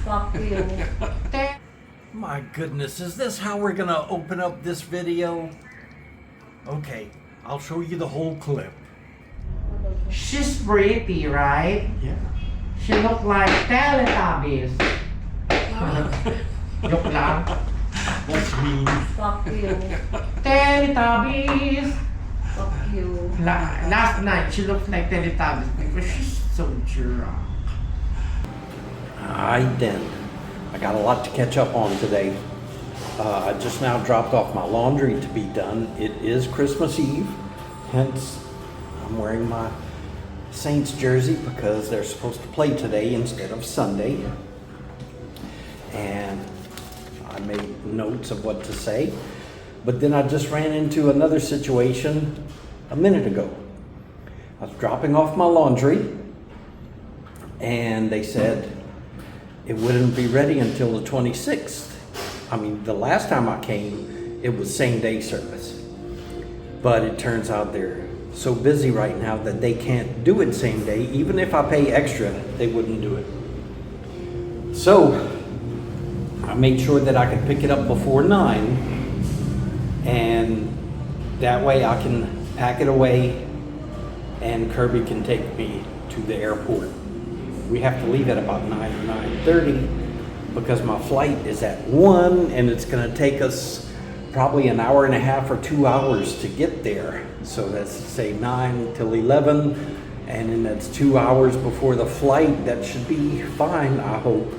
Fuck you. My goodness, is this how we're gonna open up this video? Okay, I'll show you the whole clip. She's pretty, right? Yeah. She look like Teletubbies. Joke lang. That's mean. Fuck you. Teletubbies. Fuck you. Last night she looked like Teletubbies because she's so drunk. Alright then. I got a lot to catch up on today. I just now dropped off my laundry to be done. It is Christmas Eve, hence I'm wearing my Saints jersey because they're supposed to play today instead of Sunday. And I made notes of what to say, but then I just ran into another situation a minute ago. I was dropping off my laundry and they said it wouldn't be ready until the 26th. I mean, the last time I came, it was same day service. But it turns out they're so busy right now that they can't do it same day. Even if I pay extra, they wouldn't do it. So I made sure that I could pick it up before 9, and that way I can pack it away and Kirby can take me to the airport. We have to leave at about 9 or 9:30 because my flight is at 1 and it's gonna take us probably an hour and a half or 2 hours to get there. So that's say 9 till 11, and then that's 2 hours before the flight. That should be fine, I hope.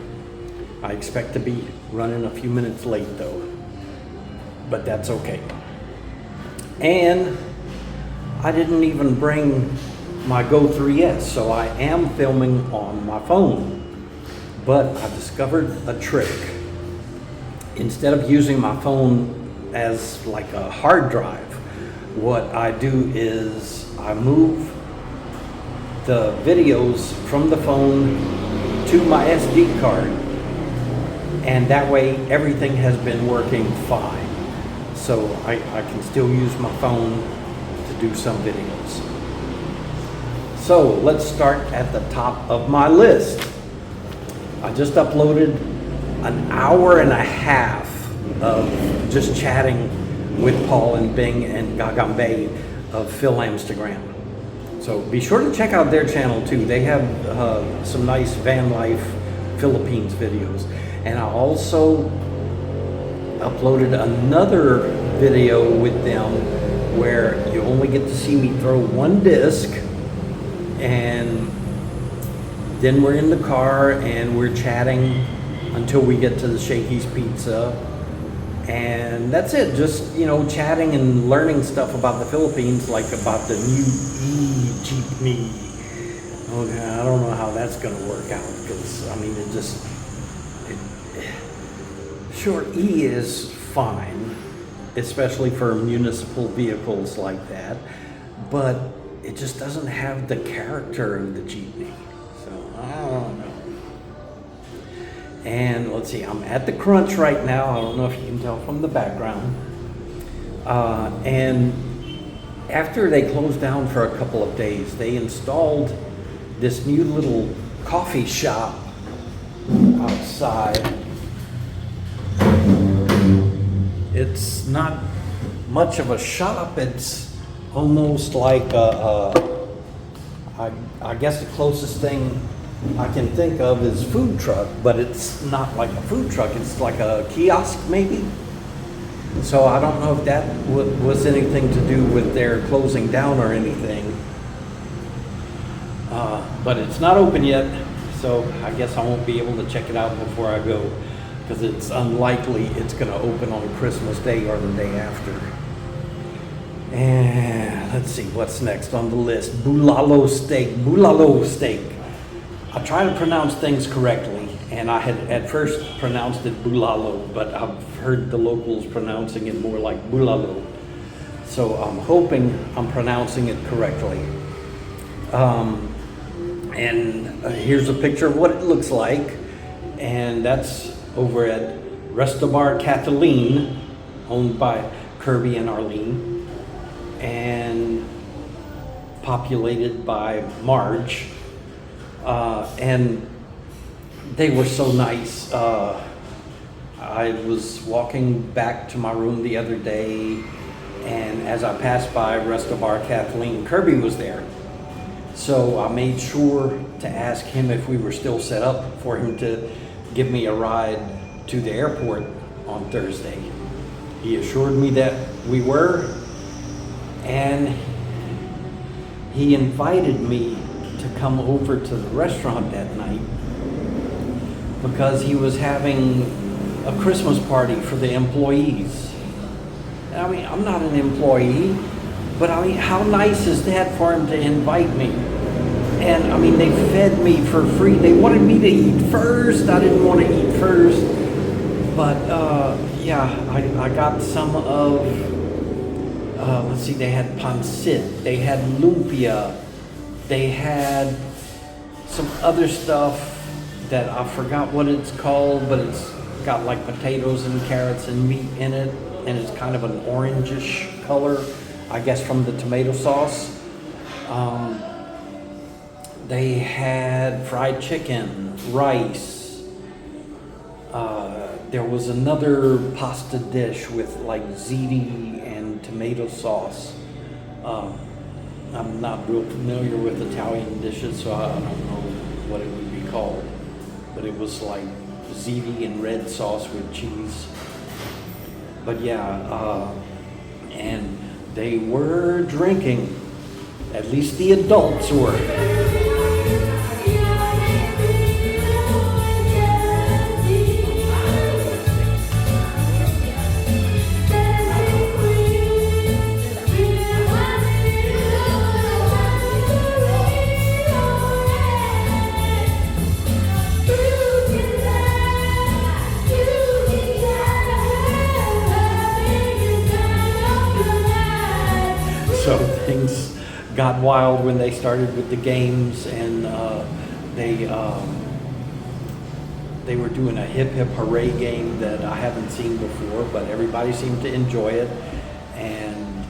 I expect to be running a few minutes late though, but that's okay. And I didn't even bring my Go 3S, so I am filming on my phone. But I discovered a trick. Instead of using my phone as like a hard drive, what I do is I move the videos from the phone to my SD card, and that way everything has been working fine. So I can still use my phone to do some videos. So let's start at the top of my list. I just uploaded an hour and a half of just chatting with Paul and Bing and Gagambe of Phil Amstagram. So be sure to check out their channel too. They have some nice van life Philippines videos. And I also uploaded another video with them where you only get to see me throw one disc, and then we're in the car and we're chatting until we get to the Shakey's Pizza. And that's it, just, you know, chatting and learning stuff about the Philippines, like about the new jeepney. Okay, I don't know how that's gonna work out, because, I mean, sure, E is fine, especially for municipal vehicles like that, but it just doesn't have the character of the jeepney, so I don't know. And let's see, I'm at the Crunch right now. I don't know if you can tell from the background. And after they closed down for a couple of days, they installed this new little coffee shop outside. It's not much of a shop. It's almost like I guess the closest thing I can think of is food truck, but it's not like a food truck. It's like a kiosk maybe. So I don't know if that was anything to do with their closing down or anything. But it's not open yet, so I guess I won't be able to check it out before I go, because it's unlikely it's going to open on Christmas Day or the day after. And let's see what's next on the list. Bulalo steak. Bulalo steak. I try to pronounce things correctly, and I had at first pronounced it bulalo, but I've heard the locals pronouncing it more like bulalo. So I'm hoping I'm pronouncing it correctly. And here's a picture of what it looks like, and that's over at Restabar Kathleen, owned by Kirby and Arlene, and populated by Marge. And they were so nice. I was walking back to my room the other day, and as I passed by Resto Bar, Kathleen Kirby was there. So I made sure to ask him if we were still set up for him to give me a ride to the airport on Thursday. He assured me that we were, and he invited me to come over to the restaurant that night because he was having a Christmas party for the employees. And I mean, I'm not an employee, but I mean, how nice is that for him to invite me? And I mean, they fed me for free. They wanted me to eat first. I didn't want to eat first. But yeah, I got some of, let's see, they had pancit, they had lumpia, they had some other stuff that I forgot what it's called, but it's got like potatoes and carrots and meat in it, and it's kind of an orangish color, I guess from the tomato sauce. They had fried chicken, rice. There was another pasta dish with like ziti and tomato sauce. I'm not real familiar with Italian dishes, so I don't know what it would be called. But it was like ziti and red sauce with cheese. But yeah, and they were drinking. At least the adults were. So things got wild when they started with the games, and they were doing a hip hip hooray game that I haven't seen before, but everybody seemed to enjoy it. And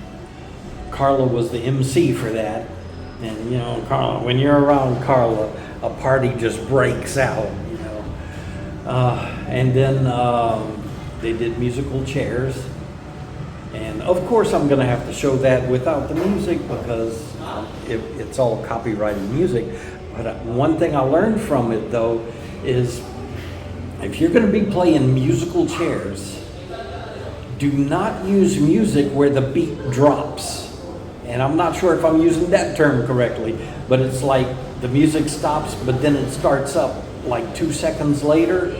Carla was the MC for that. And you know, Carla, when you're around Carla, a party just breaks out, you know. And then they did musical chairs. And of course I'm going to have to show that without the music because it's all copyrighted music. But one thing I learned from it though is if you're going to be playing musical chairs, do not use music where the beat drops. And I'm not sure if I'm using that term correctly, but it's like the music stops, but then it starts up like 2 seconds later.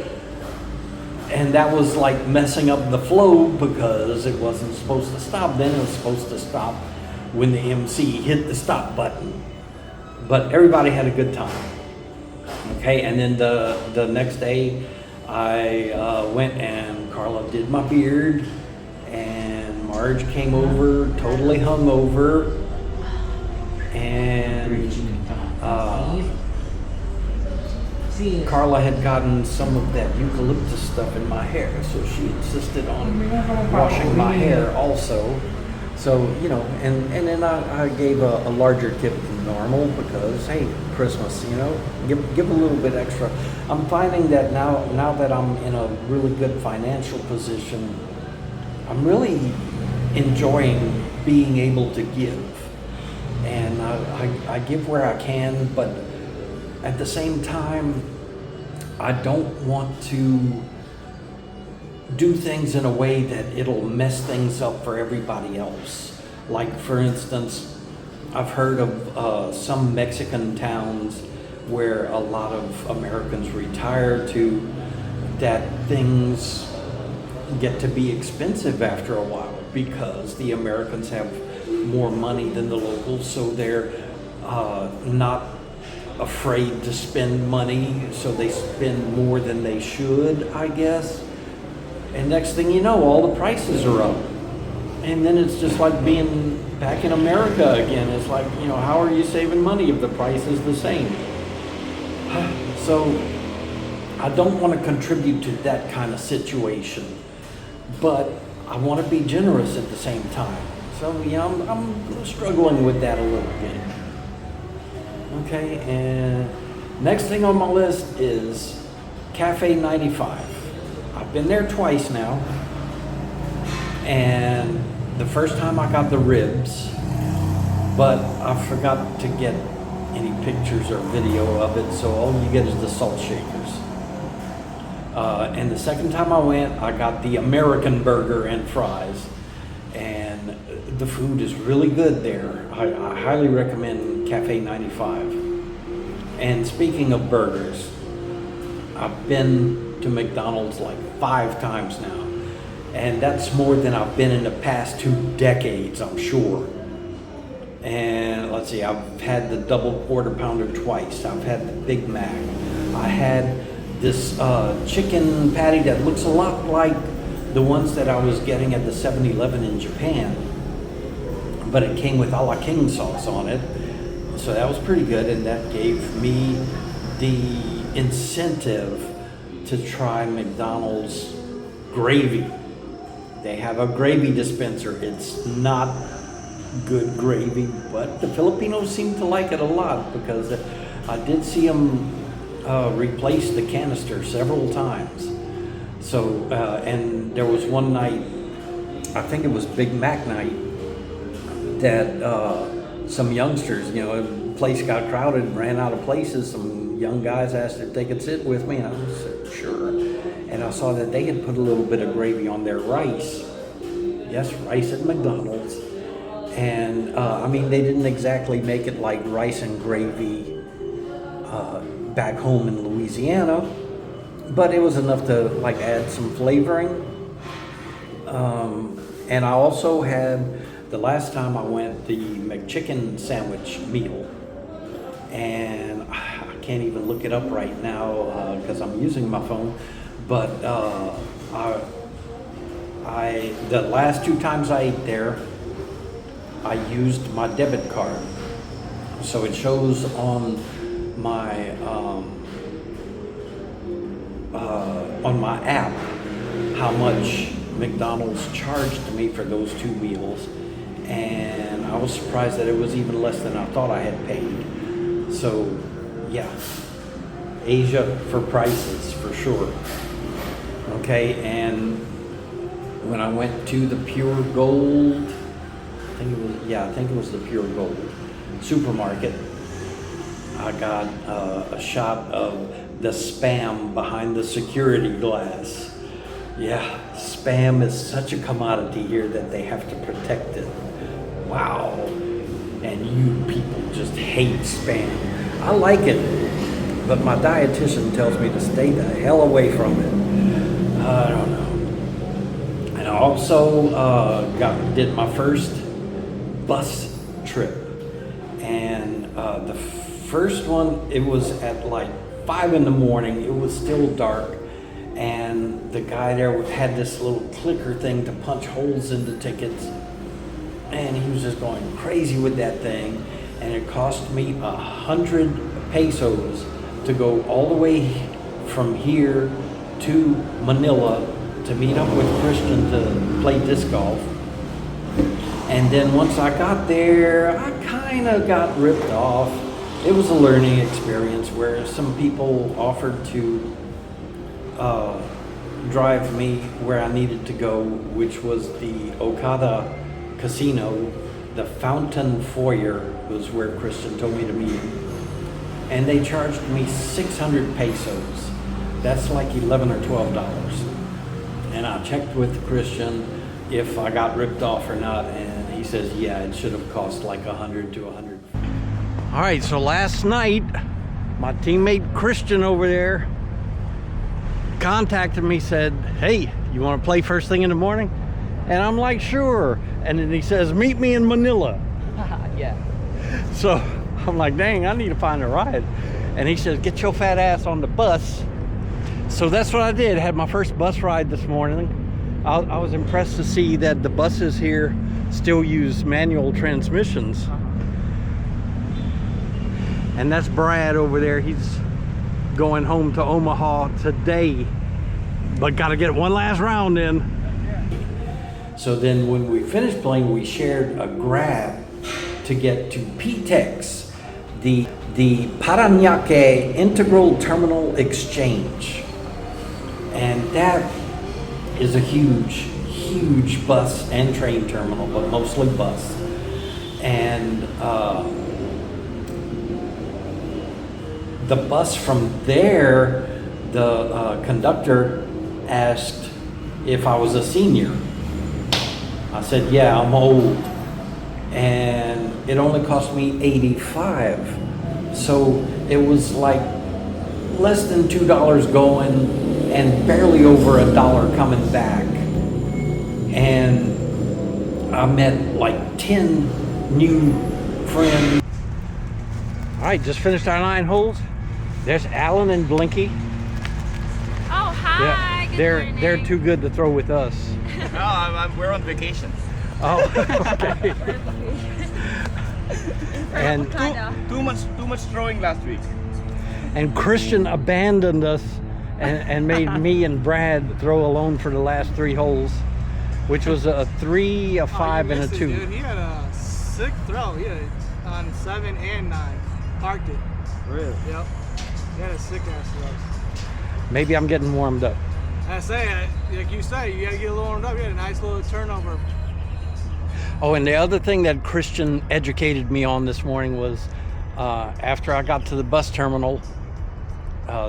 And that was like messing up the flow because it wasn't supposed to stop then. It was supposed to stop when the MC hit the stop button. But everybody had a good time. Okay, and then the next day I went and Carla did my beard, and Marge came over totally hungover, and Carla had gotten some of that eucalyptus stuff in my hair, so she insisted on washing my hair also. So, you know, and then I gave a larger tip than normal because, hey, Christmas, you know, give a little bit extra. I'm finding that now that I'm in a really good financial position, I'm really enjoying being able to give. And I give where I can, but at the same time, I don't want to do things in a way that it'll mess things up for everybody else. Like, for instance, I've heard of some Mexican towns where a lot of Americans retire to, that things get to be expensive after a while because the Americans have more money than the locals, so they're not afraid to spend money, so they spend more than they should, I guess. And next thing you know, all the prices are up. And then it's just like being back in America again. It's like, you know, how are you saving money if the price is the same? So I don't want to contribute to that kind of situation, but I want to be generous at the same time. So, you know, I'm struggling with that a little bit. Okay, and next thing on my list is Cafe 95. I've been there twice now, and the first time I got the ribs, but I forgot to get any pictures or video of it, so all you get is the salt shakers. And the second time I went, I got the American burger and fries, and the food is really good there. I highly recommend Cafe 95. And speaking of burgers, I've been to McDonald's like 5 times now, and that's more than I've been in the past 2 decades, I'm sure. And let's see, I've had the double quarter pounder twice. I've had the Big Mac. I had this chicken patty that looks a lot like the ones that I was getting at the 7-Eleven in Japan, but it came with a la king sauce on it. So that was pretty good, and that gave me the incentive to try McDonald's gravy. They have a gravy dispenser. It's not good gravy, but the Filipinos seem to like it a lot, because I did see them replace the canister several times. So, and there was one night, I think it was Big Mac night, that some youngsters, you know, the place got crowded and ran out of places. Some young guys asked if they could sit with me, and I said, sure. And I saw that they had put a little bit of gravy on their rice. Yes, rice at McDonald's. And I mean, they didn't exactly make it like rice and gravy back home in Louisiana, but it was enough to like add some flavoring. And I also had, the last time I went, the McChicken sandwich meal. And I can't even look it up right now because I'm using my phone. But the last 2 times I ate there, I used my debit card. So it shows on my app how much McDonald's charged me for those 2 meals, and I was surprised that it was even less than I thought I had paid. So yeah, Asia for prices for sure. Okay, and when I went to the Pure Gold, I think it was the Pure Gold supermarket, I got a shot of the Spam behind the security glass. Yeah, Spam is such a commodity here that they have to protect it. Wow. And you people just hate Spam. I like it, but my dietitian tells me to stay the hell away from it. I don't know. And I also did my first bus trip. And the first one, it was at like 5 in the morning. It was still dark. And the guy there had this little clicker thing to punch holes in the tickets. And he was just going crazy with that thing. And it cost me 100 pesos to go all the way from here to Manila to meet up with Christian to play disc golf. And then once I got there, I kind of got ripped off. It was a learning experience where some people offered to drive me where I needed to go, which was the Okada Casino. The Fountain Foyer was where Christian told me to meet him. And they charged me 600 pesos. That's like $11 or $12. And I checked with Christian if I got ripped off or not, and he says, yeah, it should have cost like 100 to 100. All right, so last night, my teammate Christian over there contacted me, said, hey, you want to play first thing in the morning? And I'm like, sure. And then he says, meet me in Manila. Yeah. So I'm like, dang, I need to find a ride. And he says, get your fat ass on the bus. So that's what I did. I had my first bus ride this morning. I was impressed to see that the buses here still use manual transmissions. And that's Brad over there. He's going home to Omaha today, but got to get one last round in. So then when we finished playing, we shared a Grab to get to PTEX, the Parañaque Integral Terminal Exchange. And that is a huge bus and train terminal, but mostly bus. And the bus from there, the conductor asked if I was a senior. I said, yeah, I'm old. And it only cost me $85. So it was like less than $2 going and barely over $1 coming back. And I met like 10 new friends. All right, just finished our 9 holes. There's Alan and Blinky. Oh, hi. Yeah, Good morning. they're too good to throw with us. No, we're on vacation. Oh, okay. And Too much throwing last week. and Christian abandoned us and made me and Brad throw alone for the last 3 holes, which was a 3, a 5, and a 2. Dude, he had a sick throw. He had it on 7 and 9. Parked it. Really? Yep. He had a sick ass throw. Maybe I'm getting warmed up. I say, like you say, you gotta get a little warmed up. You had a nice little turnover. Oh, and the other thing that Christian educated me on this morning was after I got to the bus terminal,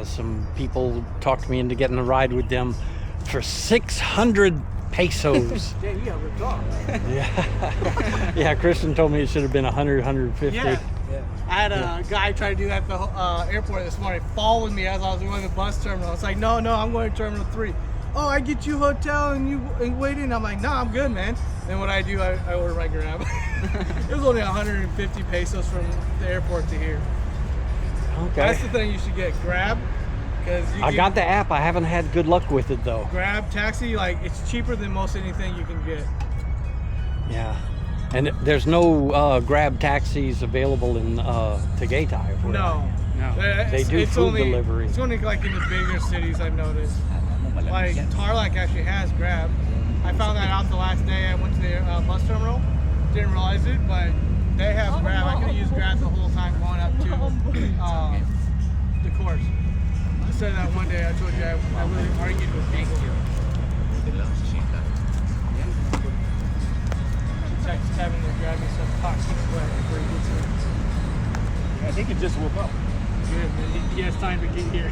some people talked me into getting a ride with them for 600 pesos. Damn, you got ripped off. Yeah, Christian told me it should have been 100, 150. Yeah. I had a guy try to do that at the airport this morning, following me as I was going to the bus terminal. It's like, no, I'm going to Terminal 3. Oh, I get you a hotel and you wait in. I'm like, no, I'm good, man. Then what I do, I order my Grab. It was only 150 pesos from the airport to here. Okay. That's the thing you should get, Grab. Because I got the app. I haven't had good luck with it though. Grab taxi, like it's cheaper than most anything you can get. Yeah. And there's no Grab taxis available in Tagaytay. No. They do food delivery. It's only like in the bigger cities I've noticed. Like Tarlac actually has Grab. I found that out the last day I went to the bus terminal. Didn't realize it, but they have Grab. I could have used Grab the whole time going up to the course. I said that one day. I told you I really argued with people. Text Kevin to grab me some toxic sweat before he gets here. I think it just woke up. Good, man. He has time to get here.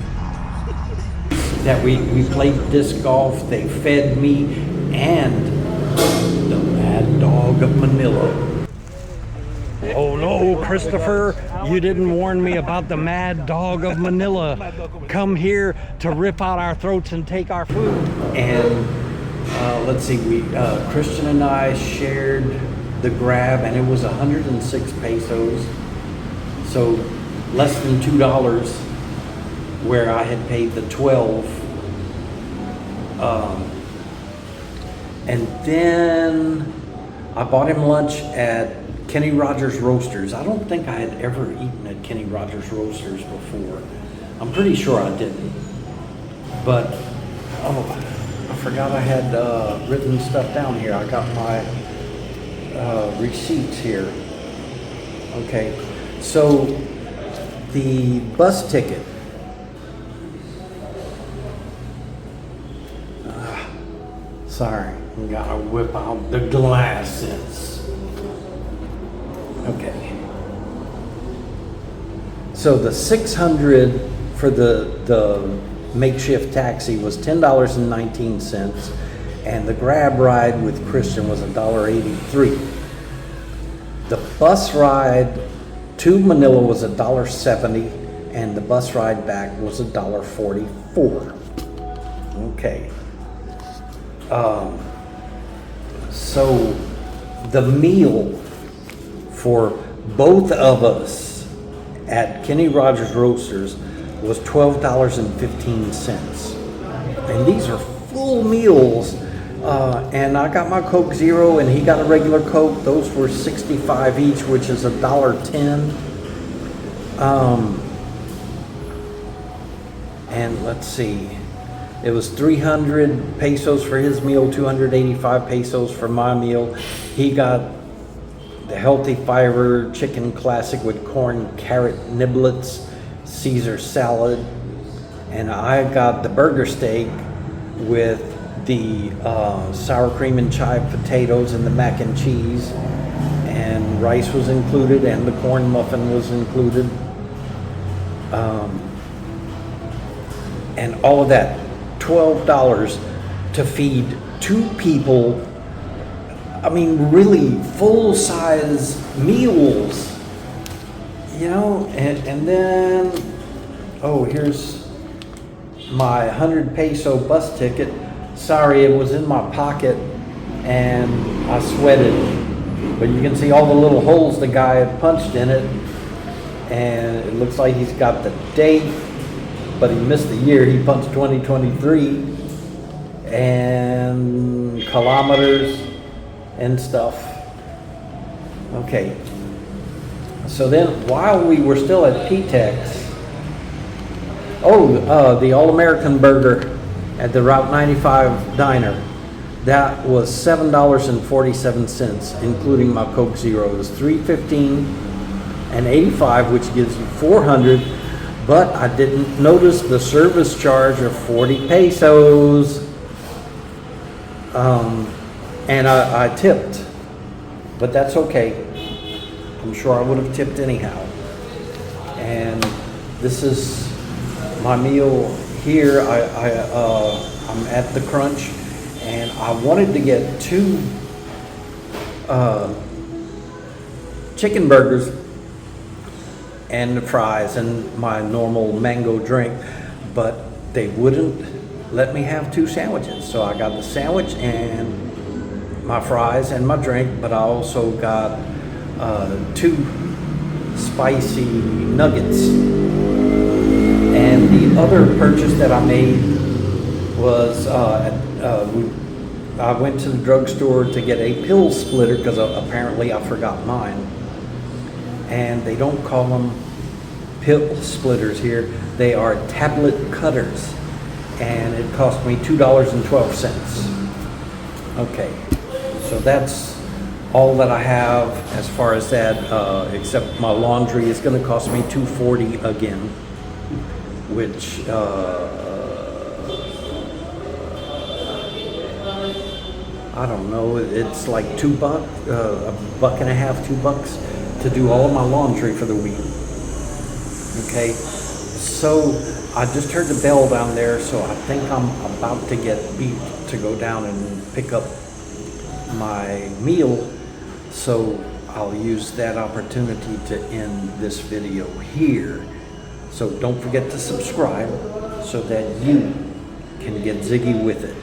That we played disc golf. They fed me and the Mad Dog of Manila. Oh no, Christopher, you didn't warn me about the Mad Dog of Manila. Come here to rip out our throats and take our food. And let's see, Christian and I shared the Grab, and it was 106 pesos. So less than $2, where I had paid the 12. And then I bought him lunch at Kenny Rogers Roasters. I don't think I had ever eaten at Kenny Rogers Roasters before. I'm pretty sure I didn't. But, I forgot I had written stuff down here. I got my receipts here. Okay, so the bus ticket. Sorry, I gotta whip out the glasses. Okay. So the 600 for the makeshift taxi was $10.19, and the Grab ride with Christian was $1.83. The bus ride to Manila was $1.70, and the bus ride back was $1.44. Okay. So the meal for both of us at Kenny Rogers Roasters was $12.15. And these are full meals. And I got my Coke Zero and he got a regular Coke. Those were $65 each, which is $1.10. And let's see. It was 300 pesos for his meal, 285 pesos for my meal. He got the healthy fiber chicken classic with corn carrot niblets, Caesar salad, and I got the burger steak with the sour cream and chive potatoes and the mac and cheese, and rice was included, and the corn muffin was included, and all of that, $12 to feed 2 people. I mean, really full-size meals, you know, and then, oh, here's my 100 peso bus ticket. Sorry, it was in my pocket and I sweated, but you can see all the little holes the guy had punched in it, and it looks like he's got the date, but he missed the year. He punched 2023 and kilometers and stuff. Okay, so then while we were still at P-Tex, the All-American Burger at the Route 95 diner, that was $7.47, including my Coke Zero. It was $3.15 and 85, which gives you 400, but I didn't notice the service charge of 40 pesos. And I tipped, but that's okay. I'm sure I would have tipped anyhow. And this is my meal here. I'm at the Crunch, and I wanted to get 2 chicken burgers and the fries and my normal mango drink, but they wouldn't let me have 2 sandwiches. So I got the sandwich and my fries and my drink, but I also got 2 spicy nuggets. And the other purchase that I made was I went to the drugstore to get a pill splitter because apparently I forgot mine. And they don't call them pill splitters here. They are tablet cutters. And it cost me $2.12. Okay, so that's all that I have as far as that, except my laundry is going to cost me $2.40 again, which I don't know. It's like $2, $1.50, $2 to do all of my laundry for the week. Okay, so I just heard the bell down there, so I think I'm about to get beat to go down and pick up my meal. So I'll use that opportunity to end this video here. So don't forget to subscribe so that you can get ziggy with it.